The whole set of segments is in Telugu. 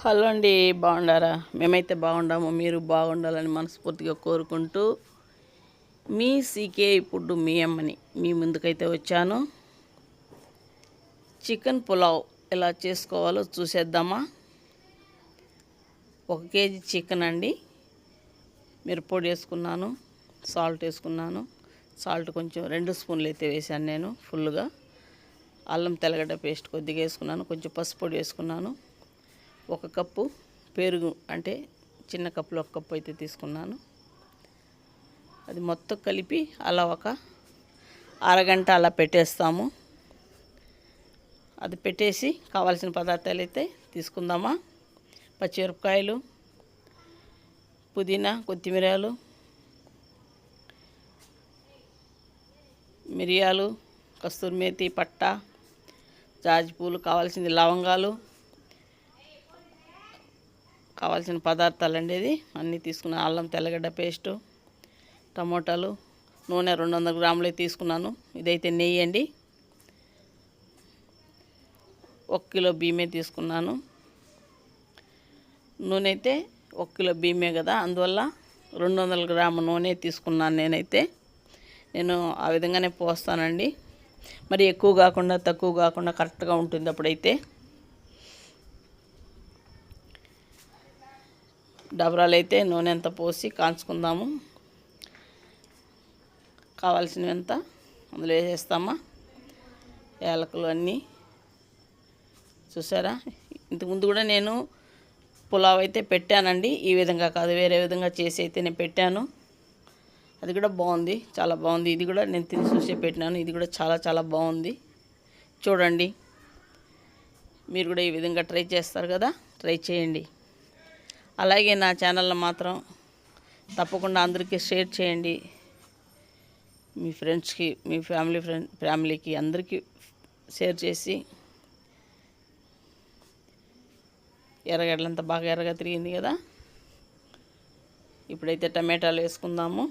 హలో అండి, బాగుండారా? మేమైతే బాగుండాము. మీరు బాగుండాలని మనస్ఫూర్తిగా కోరుకుంటూ మీ సీకే ఇప్పుడు మీ అమ్మని మీ ముందుకైతే వచ్చాను. చికెన్ పులావ్ ఎలా చేసుకోవాలో చూసేద్దామా? 1 కేజీ చికెన్ అండి. మిరప్పొడి వేసుకున్నాను, సాల్ట్ వేసుకున్నాను. సాల్ట్ కొంచెం 2 స్పూన్లు అయితే వేసాను నేను ఫుల్గా. అల్లం తెల్లగడ్డ పేస్ట్ కొద్దిగా వేసుకున్నాను, కొంచెం పసుపు పొడి వేసుకున్నాను. 1 కప్పు పెరుగు, అంటే చిన్న కప్పులో 1 కప్పు అయితే తీసుకున్నాను. అది మొత్తం కలిపి అలా ఒక అరగంట అలా పెట్టేస్తాము. అది పెట్టేసి కావాల్సిన పదార్థాలు అయితే తీసుకుందామా? పచ్చిమిరపకాయలు, పుదీనా, కొత్తిమీరలు, మిరియాలు, కస్తూరి మేతి, పట్ట, జాజిపూలు, కావాల్సింది లవంగాలు, కావాల్సిన పదార్థాలు అండి. ఇది అన్నీ తీసుకున్న అల్లం తెల్లగడ్డ పేస్టు, టమోటాలు, నూనె 200 గ్రాములు తీసుకున్నాను. ఇదైతే నెయ్యి అండి. 1 కిలో బియ్యమే తీసుకున్నాను. నూనె అయితే 1 కిలో బియ్యమే కదా, అందువల్ల 200 గ్రాముల నూనె తీసుకున్నాను నేనైతే. నేను ఆ విధంగానే పోస్తానండి. మరి ఎక్కువ కాకుండా తక్కువ కాకుండా కరెక్ట్గా ఉంటుంది అప్పుడైతే. డబరాలు అయితే నూనె అంతా పోసి కాంచుకుందాము. కావాల్సినవంతా అందులో వేసేస్తామా? యాలకులు అన్నీ చూసారా? ఇంతకుముందు కూడా నేను పులావ్ అయితే పెట్టానండి. ఈ విధంగా కాదు, వేరే విధంగా చేసి అయితే నేను పెట్టాను. అది కూడా బాగుంది, చాలా బాగుంది. ఇది కూడా నేను తిని చూసే పెట్టినాను. ఇది కూడా చాలా చాలా బాగుంది. చూడండి, మీరు కూడా ఈ విధంగా ట్రై చేస్తారు కదా, ట్రై చేయండి. అలాగే నా ఛానల్లో మాత్రం తప్పకుండా అందరికీ షేర్ చేయండి. మీ ఫ్రెండ్స్కి, మీ ఫ్యామిలీకి అందరికీ షేర్ చేసి. ఎర్రగడ్డలంతా బాగా ఎర్రగా తిరిగింది కదా. ఇప్పుడైతే టమాటాలు వేసుకుందాము.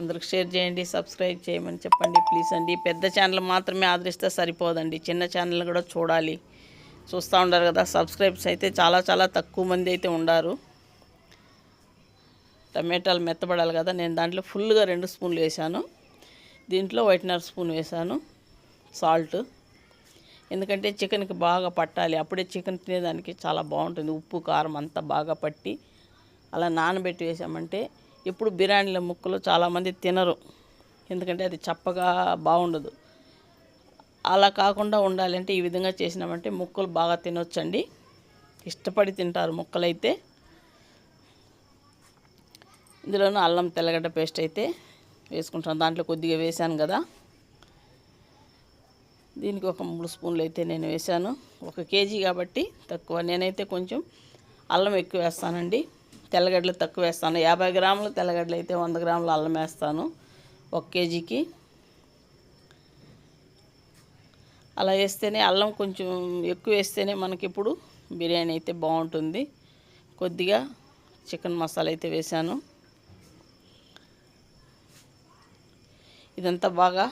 అందరికి షేర్ చేయండి, సబ్స్క్రైబ్ చేయమని చెప్పండి ప్లీజ్ అండి. పెద్ద ఛానల్ మాత్రమే ఆదరిస్తే సరిపోదండి, చిన్న ఛానల్ కూడా చూడాలి. చూస్తూ ఉండరు కదా, సబ్స్క్రైబ్స్ అయితే చాలా చాలా తక్కువ మంది అయితే ఉండారు. టమాటాలు మెత్తబడాలి కదా. నేను దాంట్లో ఫుల్గా 2 స్పూన్లు వేసాను. దీంట్లో వైట్నర్ స్పూన్ వేసాను సాల్ట్. ఎందుకంటే చికెన్కి బాగా పట్టాలి, అప్పుడే చికెన్ తినేదానికి చాలా బాగుంటుంది. ఉప్పు కారం అంతా బాగా పట్టి అలా నానబెట్టి వేసామంటే, ఇప్పుడు బిర్యానీల ముక్కలు చాలామంది తినరు, ఎందుకంటే అది చప్పగా బాగుండదు. అలా కాకుండా ఉండాలంటే ఈ విధంగా చేసినామంటే ముక్కలు బాగా తినొచ్చండి. ఇష్టపడి తింటారు ముక్కలైతే. ఇందులోనూ అల్లం తెల్లగడ్డ పేస్ట్ అయితే వేసుకుంటాను. దాంట్లో కొద్దిగా వేసాను కదా, దీనికి ఒక 3 స్పూన్లు అయితే నేను వేసాను. 1 కేజీ కాబట్టి తక్కువ. నేనైతే కొంచెం అల్లం ఎక్కువ వేస్తానండి, తెల్లగడ్డలు తక్కువ వేస్తాను. 50 గ్రాములు తెల్లగడ్డలు అయితే 100 గ్రాములు అల్లం వేస్తాను 1 కేజీకి. అలా వేస్తేనే, అల్లం కొంచెం ఎక్కువ వేస్తేనే మనకి ఇప్పుడు బిర్యానీ అయితే బాగుంటుంది. కొద్దిగా చికెన్ మసాలా అయితే వేసాను. ఇదంతా బాగా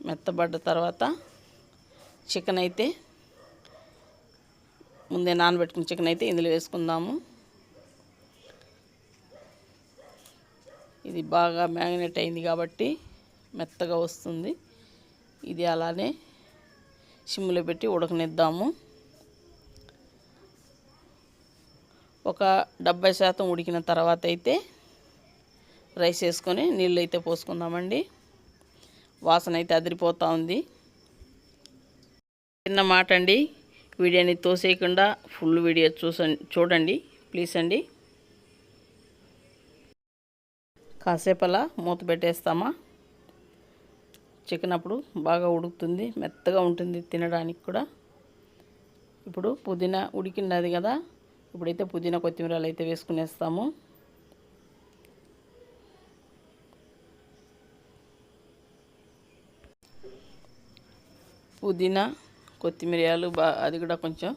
మెత్తబడ్డ తర్వాత చికెన్ అయితే, ముందే నానబెట్టుకున్న చికెన్ అయితే ఇందులో వేసుకుందాము. ఇది బాగా మ్యారినేట్ అయింది కాబట్టి మెత్తగా వస్తుంది. ఇది అలానే సిమ్లో పెట్టి ఉడకనిద్దాము. ఒక 70% ఉడికిన తర్వాత అయితే రైస్ వేసుకొని నీళ్ళు అయితే పోసుకుందామండి. వాసన అయితే అదిరిపోతూ ఉంది. చిన్న మాట అండి, వీడియోని తోసేయకుండా ఫుల్ వీడియో చూడండి ప్లీజ్ అండి. కాసేపు అలా మూత పెట్టేస్తామా? చికెన్ అప్పుడు బాగా ఉడుకుతుంది, మెత్తగా ఉంటుంది తినడానికి కూడా. ఇప్పుడు పుదీనా ఉడికినది కదా, ఇప్పుడైతే పుదీనా కొత్తిమీరలు అయితే వేసుకునేస్తాము. పుదీనా కొత్తిమీరలు అది కూడా కొంచెం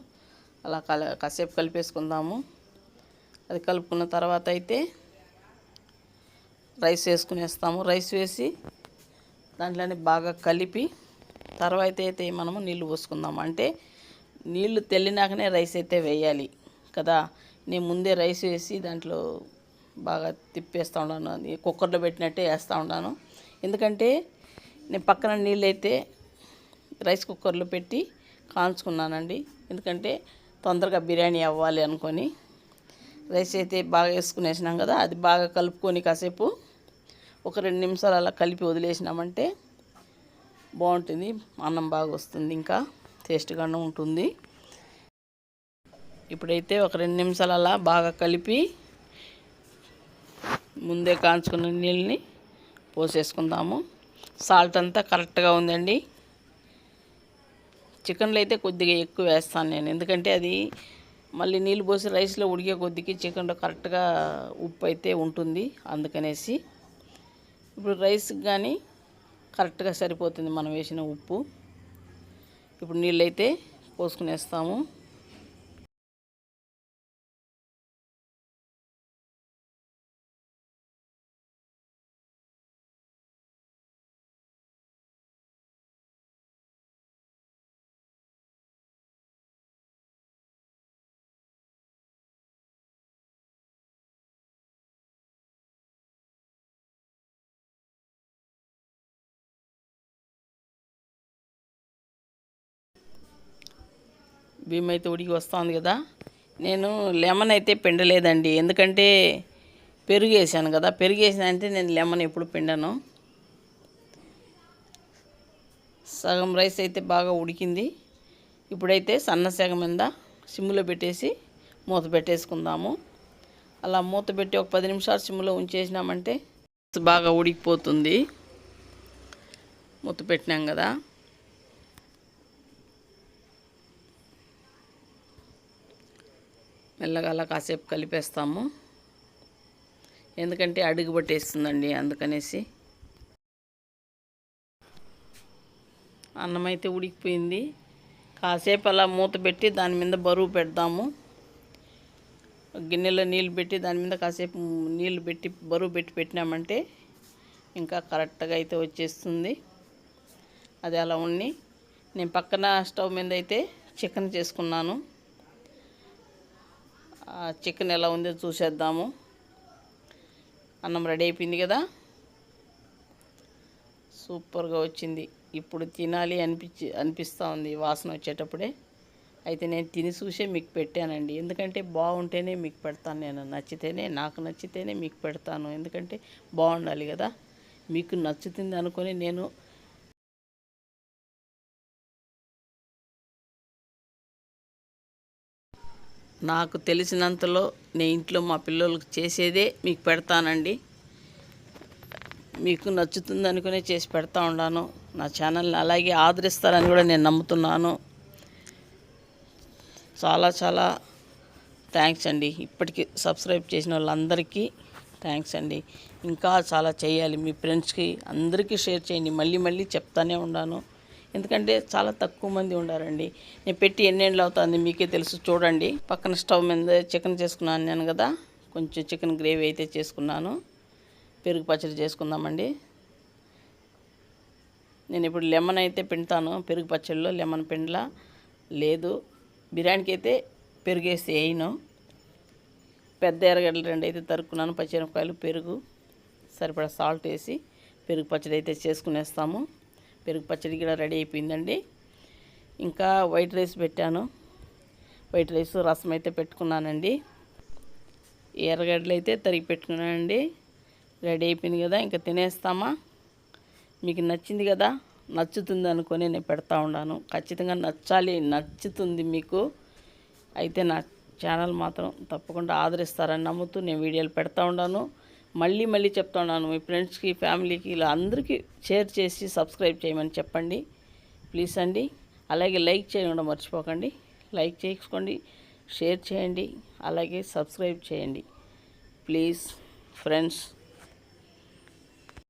అలా కాసేపు కలిపేసుకుందాము. అది కలుపుకున్న తర్వాత అయితే రైస్ వేసుకునేస్తాము. రైస్ వేసి దాంట్లోనే బాగా కలిపి తర్వాత అయితే మనము నీళ్ళు పోసుకుందాం. అంటే నీళ్లు తెల్లినాకనే రైస్ అయితే వేయాలి కదా. నేను ముందే రైస్ వేసి దాంట్లో బాగా తిప్పేస్తూ ఉన్నాను, అది కుక్కర్లో పెట్టినట్టే వేస్తూ ఉన్నాను. ఎందుకంటే నేను పక్కన నీళ్ళు అయితే రైస్ కుక్కర్లో పెట్టి కాల్చుకున్నానండి. ఎందుకంటే తొందరగా బిర్యానీ అవ్వాలి అనుకొని రైస్ అయితే బాగా వేసుకునేసినాం కదా, అది బాగా కలుపుకొని కాసేపు ఒక 2 నిమిషాలు అలా కలిపి వదిలేసినామంటే బాగుంటుంది, అన్నం బాగా వస్తుంది, ఇంకా టేస్ట్గానే ఉంటుంది. ఇప్పుడైతే ఒక 2 నిమిషాలు అలా బాగా కలిపి ముందే కాంచుకున్న నీళ్ళని పోసేసుకుందాము. సాల్ట్ అంతా కరెక్ట్గా ఉందండి. చికెన్లో అయితే కొద్దిగా ఎక్కువ వేస్తాను నేను, ఎందుకంటే అది మళ్ళీ నీళ్ళు పోసి రైస్లో ఉడికే కొద్దికి చికెన్లో కరెక్ట్గా ఉప్పు అయితే ఉంటుంది, అందుకనేసి. ఇప్పుడు రైస్కి కానీ కరెక్ట్గా సరిపోతుంది మనం వేసిన ఉప్పు. ఇప్పుడు నీళ్ళు అయితే పోసుకునేస్తాము. బియ్యం అయితే ఉడికి వస్తుంది కదా. నేను లెమన్ అయితే పిండలేదండి, ఎందుకంటే పెరుగు వేసాను కదా. పెరుగు వేసినంటే నేను లెమన్ ఎప్పుడు పిండను. సగం రైస్ అయితే బాగా ఉడికింది. ఇప్పుడైతే సన్న సెగ మీద సిమ్లో పెట్టేసి మూత పెట్టేసుకుందాము. అలా మూత పెట్టి ఒక 10 నిమిషాలు సిమ్లో ఉంచేసినామంటే బాగా ఉడికిపోతుంది. మూత పెట్టినాం కదా. మెల్లగా అలా కాసేపు కలిపేస్తాము, ఎందుకంటే అడుగు పట్టేస్తుందండి, అందుకనేసి. అన్నం అయితే ఉడికిపోయింది. కాసేపు అలా మూత పెట్టి దాని మీద బరువు పెడదాము. గిన్నెలో నీళ్ళు పెట్టి దాని మీద కాసేపు నీళ్ళు పెట్టి బరువు పెట్టి పెట్టినామంటే ఇంకా కరెక్ట్గా అయితే వచ్చేస్తుంది. అది అలా ఉండి నేను పక్కన స్టవ్ మీద అయితే చికెన్ చేసుకున్నాను. చికెన్ ఎలా ఉందో చూసేద్దాము. అన్నం రెడీ అయిపోయింది కదా, సూపర్గా వచ్చింది. ఇప్పుడు తినాలి అనిపిస్తూ ఉంది వాసన వచ్చేటప్పుడే. అయితే నేను తిని చూసే మీకు పెట్టానండి, ఎందుకంటే బాగుంటేనే మీకు పెడతాను నేను. నచ్చితేనే, నాకు నచ్చితేనే మీకు పెడతాను, ఎందుకంటే బాగుండాలి కదా. మీకు నచ్చుతుంది అనుకొని నేను నాకు తెలిసినంతలో నేను ఇంట్లో మా పిల్లలకు చేసేదే మీకు పెడతానండి. మీకు నచ్చుతుంది అనుకునే చేసి పెడతా ఉన్నాను. నా ఛానల్ని అలాగే ఆదరిస్తారని కూడా నేను నమ్ముతున్నాను. చాలా చాలా థ్యాంక్స్ అండి. ఇప్పటికీ సబ్స్క్రైబ్ చేసిన వాళ్ళందరికీ థ్యాంక్స్ అండి. ఇంకా చాలా చేయాలి. మీ ఫ్రెండ్స్కి అందరికీ షేర్ చేయండి. మళ్ళీ మళ్ళీ చెప్తానే ఉన్నాను, ఎందుకంటే చాలా తక్కువ మంది ఉండారండి. నేను పెట్టి ఎన్నేళ్ళు అవుతుంది మీకే తెలుసు. చూడండి, పక్కన స్టవ్ మీద చికెన్ చేసుకున్నాను నేను కదా, కొంచెం చికెన్ గ్రేవీ అయితే చేసుకున్నాను. పెరుగు పచ్చడి చేసుకుందామండి. నేను ఇప్పుడు లెమన్ అయితే పిండుతాను. పెరుగు పచ్చడిలో లెమన్ పిండలా లేదు. బిర్యానీకి అయితే పెరుగు వేసి వేయను. పెద్ద ఎర్రగడ్డలు 2 అయితే తరుక్కున్నాను, పచ్చిమిరపకాయలు, పెరుగు, సరిపడా సాల్ట్ వేసి పెరుగు పచ్చడి అయితే చేసుకునేస్తాము. పెరుగు పచ్చడి కూడా రెడీ అయిపోయిందండి. ఇంకా వైట్ రైస్ పెట్టాను. వైట్ రైస్, రసం అయితే పెట్టుకున్నానండి. ఎర్రగడ్డలు అయితే తరిగి పెట్టుకున్నానండి. రెడీ అయిపోయింది కదా, ఇంకా తినేస్తామా. మీకు నచ్చింది కదా, నచ్చుతుంది అనుకొని నేను పెడతా ఉన్నాను. ఖచ్చితంగా నచ్చుతుంది మీకు. అయితే నా ఛానల్ మాత్రం తప్పకుండా ఆదరిస్తారని నమ్ముతూ నేను వీడియోలు పెడతా ఉన్నాను. మళ్ళీ మళ్ళీ చెప్తా ఉన్నాను, మీ ఫ్రెండ్స్కి, ఫ్యామిలీకి, ఇలా అందరికీ షేర్ చేసి సబ్స్క్రైబ్ చేయమని చెప్పండి ప్లీజ్ అండి. అలాగే లైక్ చేయడం మర్చిపోకండి. లైక్ చేసుకోండి, షేర్ చేయండి, అలాగే సబ్స్క్రైబ్ చేయండి ప్లీజ్ ఫ్రెండ్స్.